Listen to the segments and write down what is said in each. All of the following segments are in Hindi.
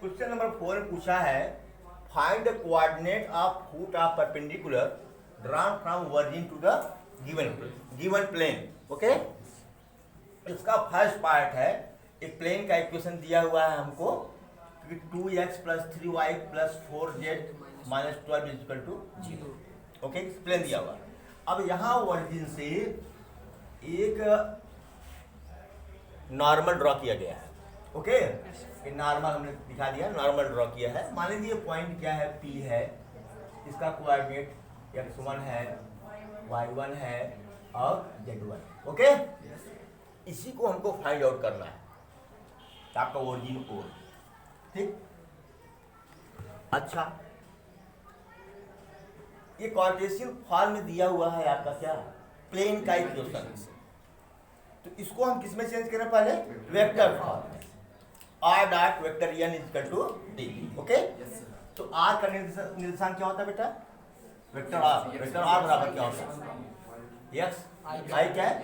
क्वेश्चन नंबर 4 में पूछा है find the coordinate of foot of perpendicular drawn from origin to the given plane. Okay, इसका फर्स्ट पार्ट है एक प्लेन का इक्वेशन दिया हुआ है हमको कि 2x + 3y + 4z - 12 = 0। Okay, plane दिया हुआ। अब यहाँ ओरिजिन से एक नॉर्मल ड्रॉ किया गया है। ओके, ये नॉर्मल हमने दिखा दिया, नॉर्मल ड्रॉ किया है। मान लीजिए पॉइंट क्या है, P है, इसका कोऑर्डिनेट x1 है, y1 है और z1। ओके, इसी को हमको फाइंड आउट करना है, आपका ओरिजिन कोड। ठीक, अच्छा, ये कार्टेशियन फॉर्म में दिया हुआ है आपका क्या, प्लेन का इक्वेशन। तो इसको हम किस में चेंज करें, पहले वेक्टर फॉर्म में। r dot vector n equal to d। Okay, तो r का निर्देशांक क्या होता है बेटा, वेक्टर r। वेक्टर r बराबर क्या होता है, x i cap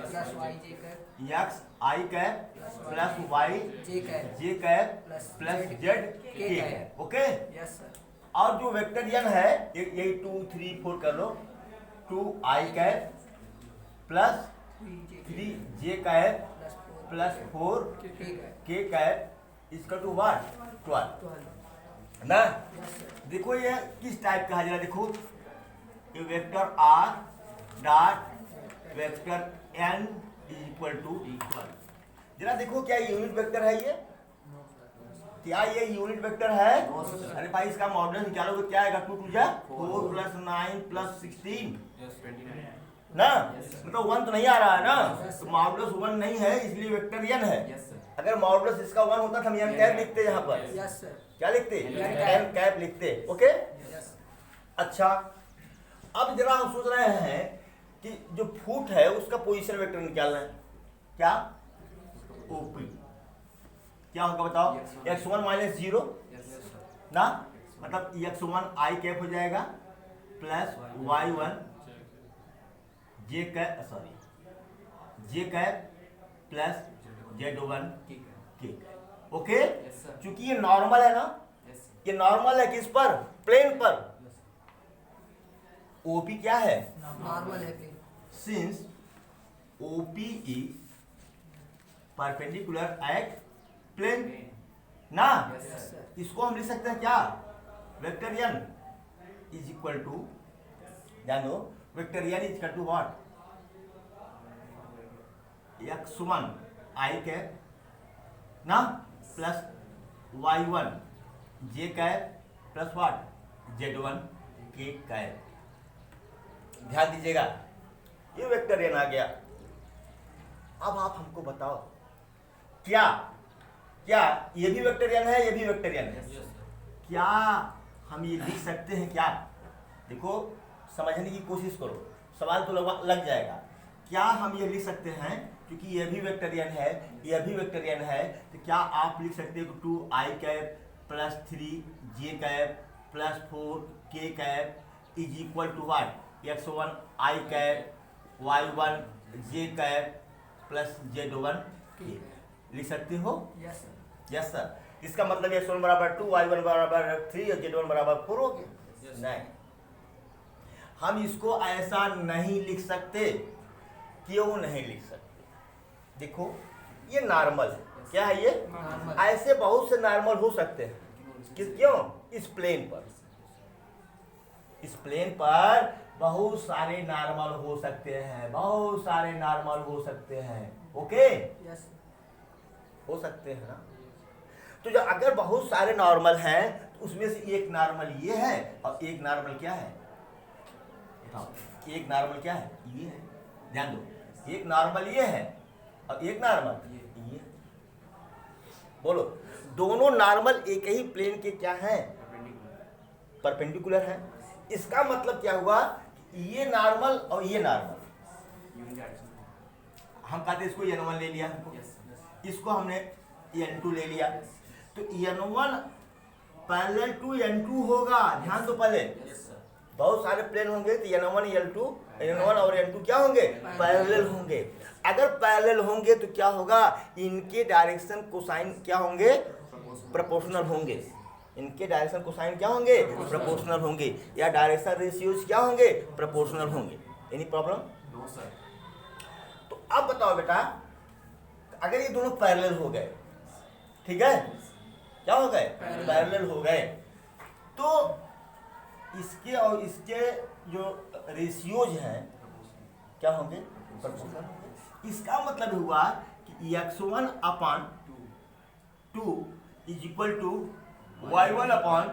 x i cap plus y j cap plus z k cap. Okay, और जो वेक्टर n है यही 2 3 4 कर लो, 2 i cap plus 3 j cap plus 4 k cap इसका टू वाट 12 ना। देखो ये किस टाइप का है, जरा देखो, ये vector r dot vector n equal to 12। जरा देखो क्या यूनिट वेक्टर है ये, क्या ये यूनिट वेक्टर है? अरे भाई इसका मॉडुलस निकालोगे क्या आएगा, 2 2 जा 4 + 9 + 16 ना, मतलब 1 तो नहीं आ रहा है ना, तो मॉडुलस 1 नहीं है, इसलिए वेक्टर n है। अगर मॉडुलस इसका 1 होता तो हम n कैप लिखते यहाँ पर। क्या लिखते, n कैप लिखते। ओके, अच्छा, अब जरा हम सोच रहे हैं कि जो फुट है उसका पोजीशन वेक्टर निकालना है, क्या OP क्या होगा बताओ, x1 - 0 ना, मतलब x1 i कैप हो जाएगा plus y1 j cap plus z1 k cap. Okay, चूंकि ये नॉर्मल है ना, ये नॉर्मल है किस पर, प्लेन पर। OP क्या है, नॉर्मल है plane. Since OP is perpendicular at plane ना, इसको हम लिख सकते हैं क्या, vector n is equal to, जानो vector n is equal to what, x1 i cap ना plus y1 j cap plus what z1 k cap. ध्यान दीजिएगा, ये वेक्टर n आ गया। अब आप हमको बताओ क्या क्या ये भी वेक्टर n है, ये भी वेक्टर n है, क्या हम ये लिख सकते हैं क्या? देखो समझने की कोशिश करो, सवाल तो लग जाएगा। क्या हम ये लिख सकते हैं, क्योंकि ये भी वेक्टर n है, ये भी वेक्टर n है, तो क्या आप लिख सकते हो 2 i cap plus 3 j cap plus 4 k cap is equal to what, x1 i cap y1 j cap plus z1 k लिख सकते हो? Yes sir. इसका मतलब x1 बराबर 2, y1 बराबर 3 और z1 बराबर 4 हो गया। नहीं, हम इसको ऐसा नहीं लिख सकते। क्यों नहीं लिख सकते? देखो ये नॉर्मल है, क्या है ये, ऐसे बहुत से नॉर्मल हो सकते हैं। क्यों, इस प्लेन पर, इस प्लेन पर बहुत सारे नॉर्मल हो सकते हैं, बहुत सारे नॉर्मल हो सकते हैं। ओके, हो सकते हैं ना। तो जब अगर बहुत सारे नॉर्मल हैं तो उसमें से एक नॉर्मल ये है और एक नॉर्मल क्या है, एक नॉर्मल क्या है, ये है। ध्यान दो, एक नॉर्मल ये है और एक नॉर्मल ये। बोलो, दोनों नॉर्मल एक ही प्लेन के क्या हैं, परपेंडिकुलर है। इसका मतलब क्या हुआ, ये नॉर्मल और ये नॉर्मल, हम कहते इसको n1 ले लिया, इसको हमने n2 ले लिया, तो n1 पैरेलल टू n2 होगा। ध्यान दो, पहले बहुत सारे प्लेन होंगे तो n1 n1 और n2 क्या होंगे, पैरेलल होंगे। अगर पैरेलल होंगे तो क्या होगा, इनके डायरेक्शन कोसाइन क्या होंगे, प्रोपोर्शनल होंगे। इनके डायरेक्शन कोसाइन क्या होंगे? प्रोपोर्शनल होंगे। या डायरेक्शन रेशियोज क्या होंगे? प्रोपोर्शनल होंगे। Any problem? No sir. तो अब बताओ बेटा, अगर ये दोनों पैरेलल हो गए, ठीक है, क्या हो गए? पैरेलल हो गए, तो इसके और इसके जो रेशियोज हैं क्या होंगे? प्रोपोर्शनल होंगे। इसका मतलब हुआ कि x1 upon 2 is equal to y1 upon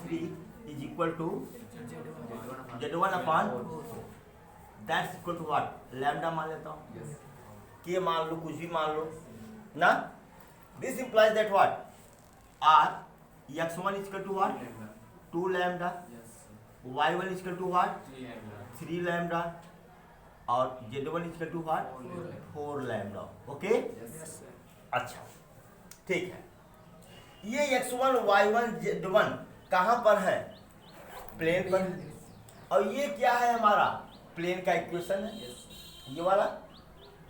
3 is equal to z1 upon that's equal to what? Lambda मान लेता हूँ, के मान लो, कुछ भी मान लो ना। This implies that what? r x1 is equal to what? 2 lambda, y1 is equal to what? 3 lambda, और z1 is equal to what? 4 lambda. Okay, अच्छा ठीक है। ये x1 y1 z1 कहाँ पर है? प्लेन पर। और ये क्या है हमारा? प्लेन का इक्वेशन है, ये वाला,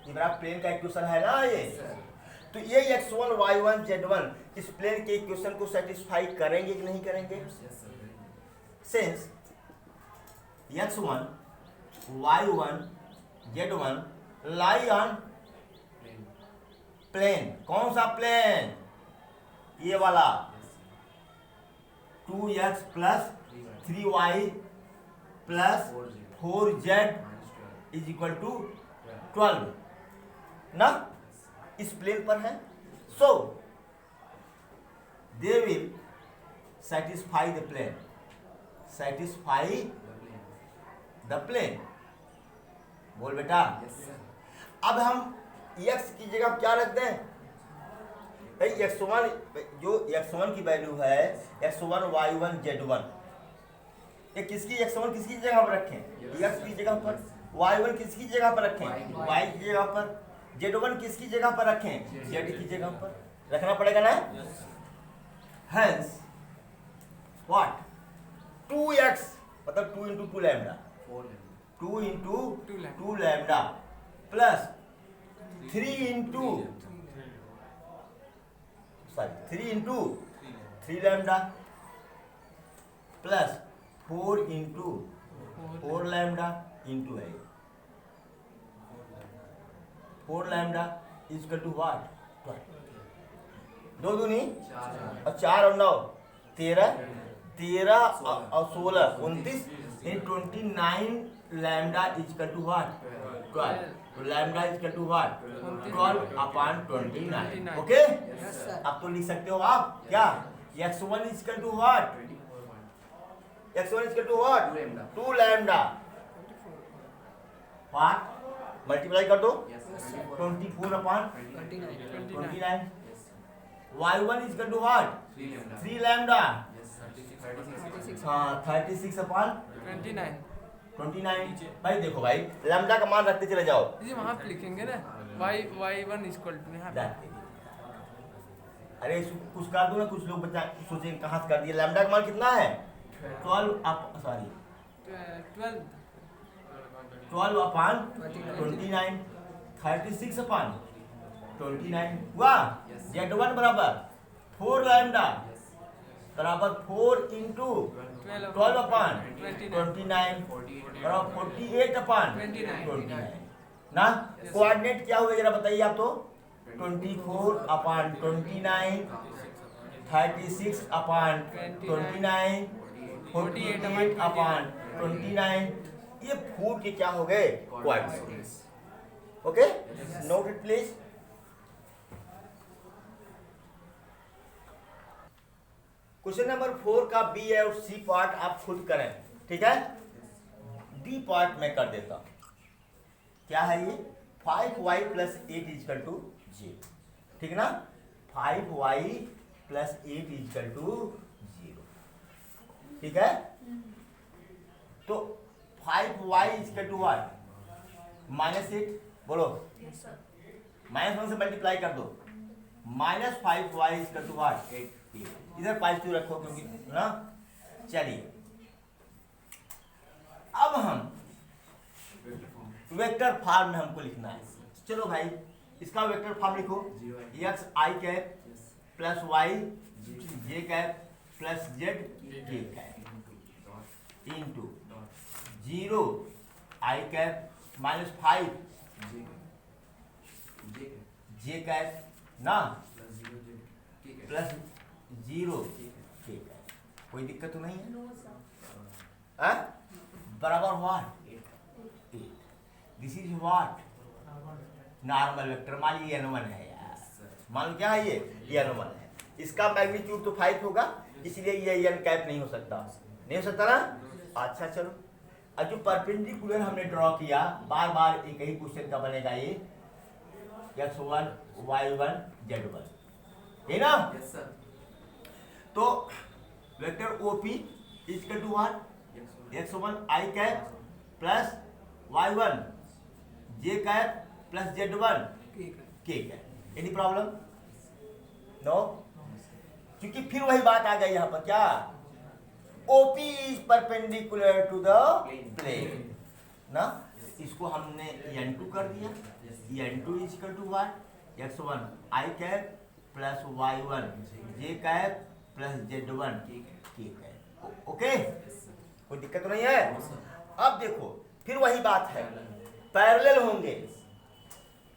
ये मेरा प्लेन का इक्वेशन है ना ये। तो ये x1 y1 z1 इस प्लेन के इक्वेशन को सेटिस्फाई करेंगे कि नहीं करेंगे? Since x1 y1 z1 lie on plane. कौन सा प्लेन? ये वाला 2x plus 3y plus 4z is equal to 12 ना, इस प्लेन पर है। So they will satisfy the plane, satisfy the plane. बोल बेटा। अब हम x की जगह क्या रखते हैं भाई? x1 जो x1 की वैल्यू है x1 y1 z1, ये किसकी x1 किसकी जगह पर रखें? x की जगह पर। y1 किसकी जगह पर रखें? y की जगह पर। z1 किसकी जगह पर रखें? z की जगह पर रखना पड़ेगा ना। Hence what? 2x मतलब 2 into 2 lambda, 2 into 2 lambda plus 3 into 3 lambda plus 4 into 4 lambda into है 4 लैम्डा इज टू व्हाट? 2 दूनी और 4 और 9 13, 13 और 16 29 इन 29 लैम्डा इज टू व्हाट? 12। तो lambda is to what? 12 upon 29। Okay, अब तो लिख सकते हो आप क्या? x1 is to what? x1 is to what? 2 lambda what? Multiply कर दो 24 upon 29। y1 is to what? 3 lambda, हाँ 36 अपॉन 29। भाई देखो भाई, लैम्डा का मान रखते चले जाओ जी, वहाँ पे लिखेंगे ना y1 इक्वल टू यहाँ पे। अरे कुछ कर दो ना, कुछ लोग बच्चा सोचेंगे कहाँ से कर दिया। लैम्डा का मान कितना है? 12 अपॉन 29, 36 अपॉन 29 हुआ। z1 बराबर 4 लैम्डा बराबर 4 इंटू 12 अपॉन 29 बराबर 48 अपॉन 29 ना। कोऑर्डिनेट क्या हुआ जरा बताइए आप तो? 24 अपॉन 29, 36 अपॉन 29, 48 अपॉन 29, ये फूट के क्या हो गए? Coordinate. Okay, note it please. Question number 4 का बी और सी पार्ट आप खुद करें, ठीक है। डी पार्ट में कर देता हूं। क्या है ये? 5y प्लस 8 इजकल टू 0, ठीक ना। 5y प्लस 8 इजकल टू 0, ठीक है। तो 5y इजकल टू व्हाट? -8 बोलो, -1 से मल्टीप्लाई कर दो। -5y is equal to what? 8। इधर पॉजिटिव रखो क्योंकि ना। चलिए अब हम वेक्टर फॉर्म में हमको लिखना है। चलो भाई, इसका वेक्टर फॉर्म लिखो। x i cap plus Y J cap plus Z K cap into 0 I cap minus 5 J cap ना प्लस 0 के कैप। कोई दिक्कत तो नहीं है? बराबर what? This is what? Normal vector. मान लीजिए n1 है यार, मान लो क्या है ये n1 है, इसका मैग्नीट्यूड तो 5 होगा, इसलिए ये n कैप नहीं हो सकता, नहीं हो सकता ना। अच्छा चलो, अब जो परपेंडिकुलर हमने ड्रॉ किया, बार बार एक ही क्वेश्चन का बनेगा ये x1 y1 z1, है ना। तो vector OP equal to what? x1 i cap plus y1 j cap plus z1 k cap. Any problem? No. क्योंकि फिर वही बात आ गई यहाँ पर, क्या? OP is perpendicular to the plane ना। इसको हमने n2 कर दिया, n2 is equal to what? x1 i cap plus y1 j cap plus z1 k cap. Okay, कोई दिक्कत तो नहीं है? अब देखो फिर वही बात है, पैरेलल होंगे।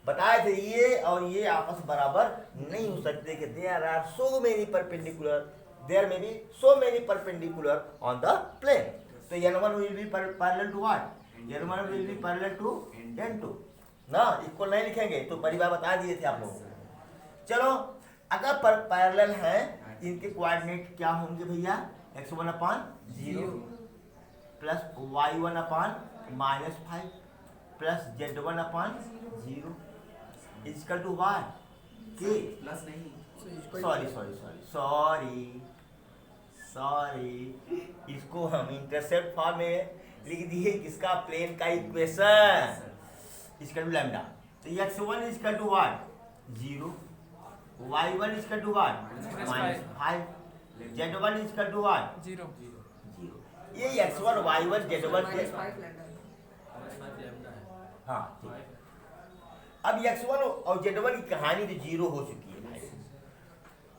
बताए थे ये और ये आपस बराबर नहीं हो सकते कि there are so many perpendicular, there may be so many perpendicular on the plane. तो n1 will be parallel to what? n1 will be parallel to n2 ना। इक्वल नहीं लिखेंगे तो परिवार बता दिए थे आप लोग। चलो, अगर पैरेलल है, इनके कोऑर्डिनेट क्या होंगे भैया? x1 upon 0 plus y1 upon minus 5 plus z1 upon 0 equal to what? K plus नहीं, सॉरी, इसको हम इंटरसेप्ट फॉर्म में लिख दिए, किसका? प्लेन का इक्वेशन इक्वल टू लैम्डा। तो x1 equal to what? 0, y1 equal to what? Minus 5, z1 equal to what? 0। ये x1 y1 z1 के, हाँ ठीक। अब x1 और z1 की कहानी तो 0 हो चुकी है भाई,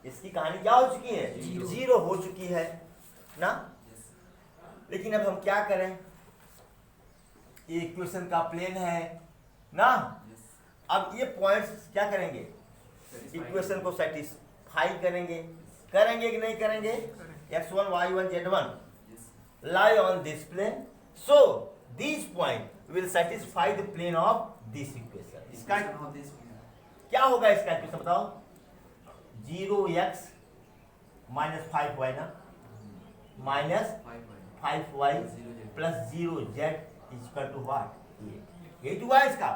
इसकी कहानी क्या हो चुकी है? 0 हो चुकी है ना। लेकिन अब हम क्या करें? ये इक्वेशन का प्लेन है ना। अब ये पॉइंट्स क्या करेंगे? इक्वेशन को सेटिस्फाई करेंगे कि नहीं करेंगे? x1 y1 z1 lie on this plane, so this point will satisfy the plane of this equation। इसका क्या होगा? इसका इक्वेशन बताओ। 0x माइनस 5y ना minus 5y plus 0z equal to what? ये हुआ इसका,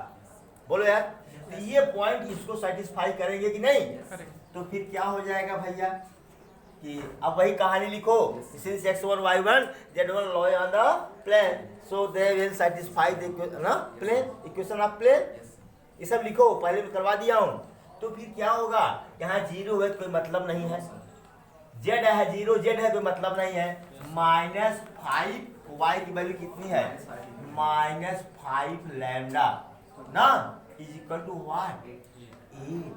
बोलो यार। तो ये पॉइंट इसको सेटिस्फाई करेंगे कि नहीं? तो फिर क्या हो जाएगा भैया कि अब वही कहानी लिखो, since x1 y1 z1 lie on the plane, so they will satisfy the plane equation of plane। ये सब लिखो, पहले भी करवा दिया हूँ। तो फिर क्या होगा? यहाँ 0 है तो कोई मतलब नहीं है, z है 0, z है कोई मतलब नहीं है। माइनस 5 y की वैल्यू कितनी है? माइनस 5 लैम्डा ना इज इक्वल टू व्हाट? 8।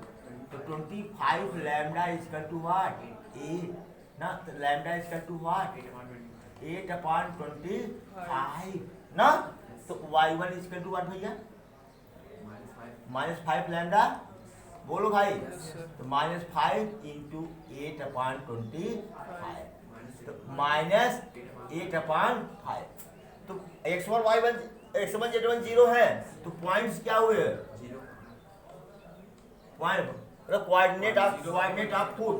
तो 25 lambda is equal to what? 8 ना। तो lambda is equal to what? 8 upon 25 ना। तो y1 is equal to what भैया? माइनस 5 लैम्डा, बोलो भाई। तो माइनस 5 इंटू 8 अपान 25, तो माइनस 8 अपान 5। तो x1 y1 x1 z1 0 है, तो पॉइंट्स क्या हुए? Point coordinate of foot,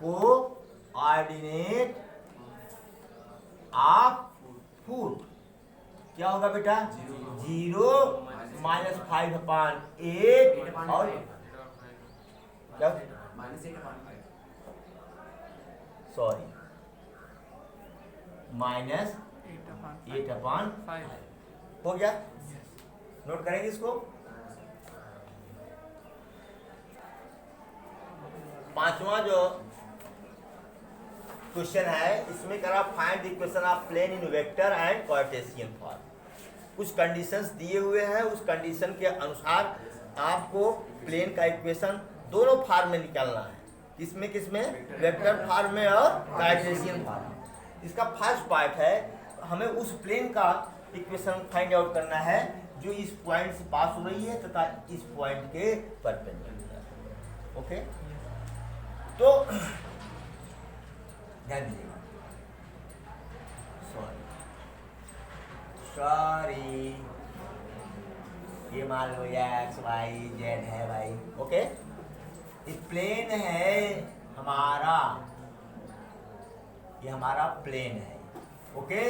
coordinate of foot क्या होगा बेटा? 0 माइनस 5 अपान 8 और क्या? सॉरी माइनस 8 अपान 5 हो गया। नोट करेंगे इसको। पांचवा जो क्वेश्चन है, इसमें करा find the equation of plane in vector and cartesian form. कुछ कंडीशंस दिए हुए हैं, उस कंडीशन के अनुसार आपको प्लेन का इक्वेशन दोनों फॉर्म में निकालना है। किसमें वेक्टर फॉर्म में और कार्टेशियन फॉर्म में। इसका फर्स्ट पार्ट है, हमें उस प्लेन का इक्वेशन फाइंड आउट करना है जो इस पॉइंट से पास हो रही है तथा इस पॉइंट के परपेंडिकुलर। ओके, तो ध्यान दीजिएगा, सॉरी ये मान लो एक्स वाई जेड है भाई। ओके, ये प्लेन है हमारा, ये हमारा प्लेन है। ओके,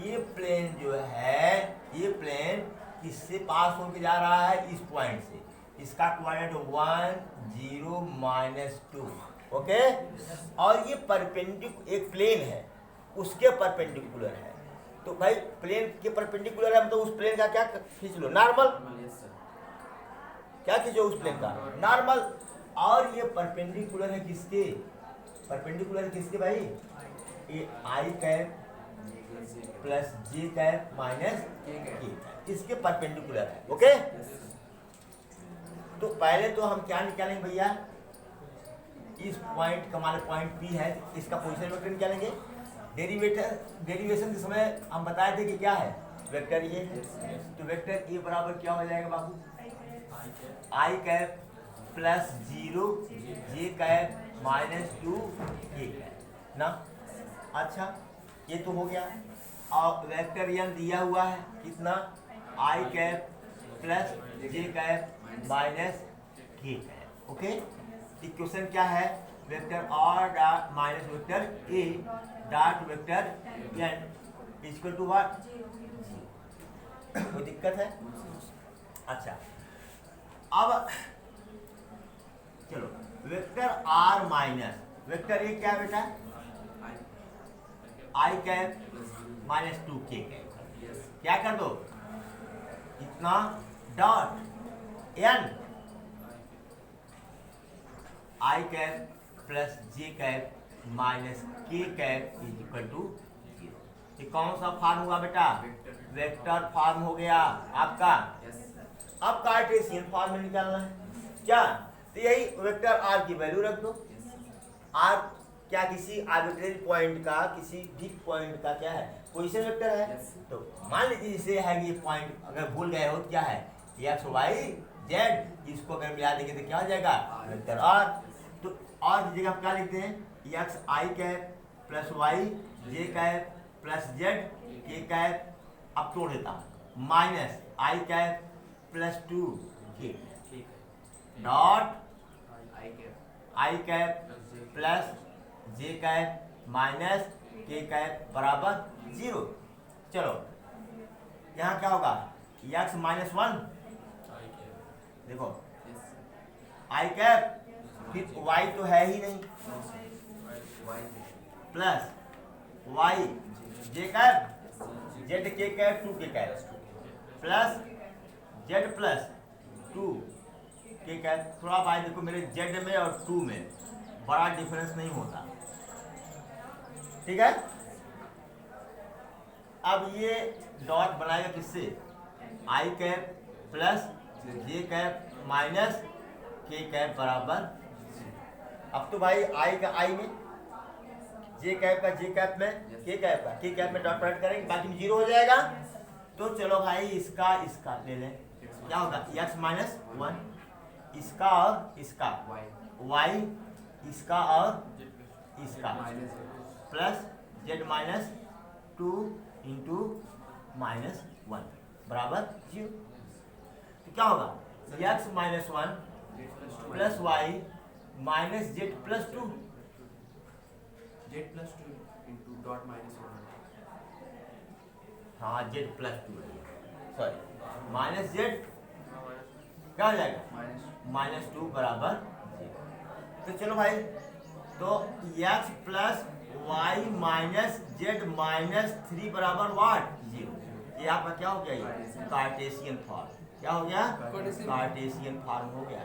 ये प्लेन जो है, ये प्लेन इससे पास होकर जा रहा है इस पॉइंट से, इसका कोऑर्डिनेट 1 0 -2। ओके, और ये परपेंडिकुलर एक प्लेन है, उसके परपेंडिकुलर है। तो भाई प्लेन के परपेंडिकुलर है, मतलब उस प्लेन का क्या खींच लो, नॉर्मल। क्या खींचो उस प्लेन का, नॉर्मल। और ये परपेंडिकुलर है किसके, परपेंडिकुलर है किसके भाई, ये आई cap plus j cap minus के, इसके परपेंडिकुलर है। ओके, तो पहले तो हम क्या निकालेंगे भैया, इस पॉइंट का हमारा पॉइंट पी है, इसका पोजीशन वेक्टर निकालेंगे। डेरिवेशन के समय हम बताए थे कि क्या है, वेक्टर ये है। तो वेक्टर ए बराबर क्या हो जाएगा बाबू, आई कैप प्लस 0 जे कैप -2 के कैप ना। अच्छा, ये तो हो गया। और वेक्टर एन दिया हुआ है कितना, i cap plus j cap minus k cap. Okay, equation क्या है, vector r dot minus vector a dot vector n equal to what, कोई दिक्कत है। अच्छा, अब चलो vector r minus vector a क्या बेटा, आई कैप -2 के कैप, क्या कर दो इतना dot N I cap plus j cap minus k cap is equal to 0। ये कौन सा फॉर्म हुआ बेटा, वेक्टर फॉर्म हो गया आपका। अब कार्टेशियन फॉर्म में निकालना है क्या, तो यही वेक्टर आर की वैल्यू रख दो। आर क्या, किसी आर्बिट्रेरी पॉइंट का, किसी भी पॉइंट का क्या है, पोजीशन वेक्टर है। तो मान लीजिए इसे है ये पॉइंट, अगर भूल गए हो तो क्या है, एक्स वाई जेड, इसको अगर मिला देंगे तो क्या हो जाएगा, वेक्टर आर। तो और की जगह क्या लिखते हैं, एक्स आई cap plus Y J cap plus Z K cap, अब तोड़ देता हूँ, माइनस आई कैप प्लस 2 के dot I cap plus j cap minus k cap बराबर 0। चलो यहाँ क्या होगा, एक्स -1, देखो आई कैप, फिर वाई तो है ही नहीं, plus Y J cap Z K cap 2 के कैप प्लस जेड प्लस 2 के कैप। थोड़ा भाई देखो मेरे जेड में और 2 में बड़ा डिफरेंस नहीं होता, ठीक है। अब ये डॉट बनाएगा किससे, आई cap plus j cap minus k cap बराबर। अब तो भाई आई का आई में, जे कैप का जे कैप में, के कैप में डॉट प्रोडक्ट करेंगे, बाकी में 0 हो जाएगा। तो चलो भाई इसका ले लें, क्या होगा, एक्स -1, इसका और इसका वाई, इसका और इसका प्लस जेड -2 इंटू -1 बराबर 0। तो क्या होगा, x -1 plus y minus z plus 2, z plus 2 into dot -1, हाँ z plus 2 sorry minus z क्या हो जाएगा, -2 बराबर 0। तो चलो भाई, तो x plus y minus z -3 बराबर वाट 0। ये आपका क्या हो गया, ये कार्टेशियन फॉर्म। क्या हो गया, कार्टेशियन फॉर्म हो गया।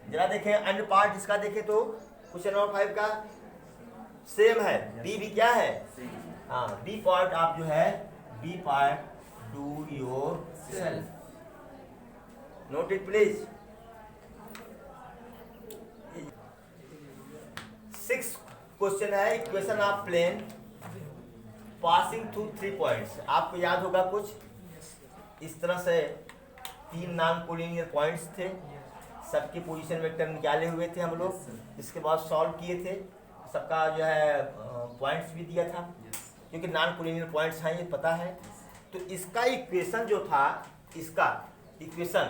जरा देखें अन्य पार्ट इसका देखें तो क्वेश्चन नंबर 5 का सेम है, बी भी क्या है, हाँ बी पार्ट आप जो है, B part do your self, note it please. 6 question है, equation of plane passing through 3 points. आपको याद होगा कुछ इस तरह से 3 नॉन कोलिनियर पॉइंट्स थे, सबके पोजीशन वेक्टर निकाले हुए थे हम लोग, इसके बाद सॉल्व किए थे, सबका जो है पॉइंट्स भी दिया था, क्योंकि नॉन कोलिनियर पॉइंट्स हैं ये पता है। तो इसका इक्वेशन जो था, इसका इक्वेशन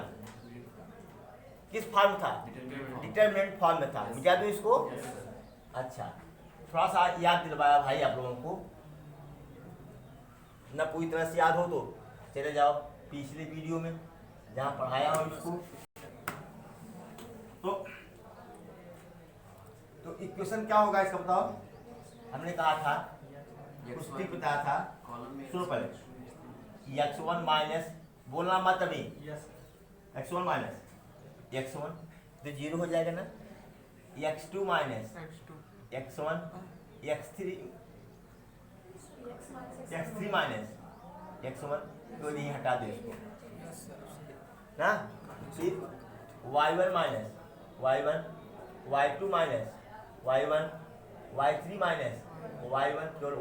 किस फॉर्म था? डिटरमिनेंट फॉर्म में था। मिटा दूं इसको? अच्छा, थोड़ा सा याद दिलवाया भाई आप लोगों को, ना पूरी तरह से याद हो तो चले जाओ पिछले वीडियो में जहाँ पढ़ाया हूँ इसको। तो इक्वेशन क्या होगा इसका बताओ? हमने कहा था, कुछ भी बताया था, सुनो पहले। x1 माइनस, बोलना मत अभी, x1 माइनस x1 तो 0 हो जाएगा ना, x2 minus x1 x3 minus x1 तो नहीं, हटा दो इसको ना। फिर y1 minus y1, y2 minus y1, y3 minus y1 केवल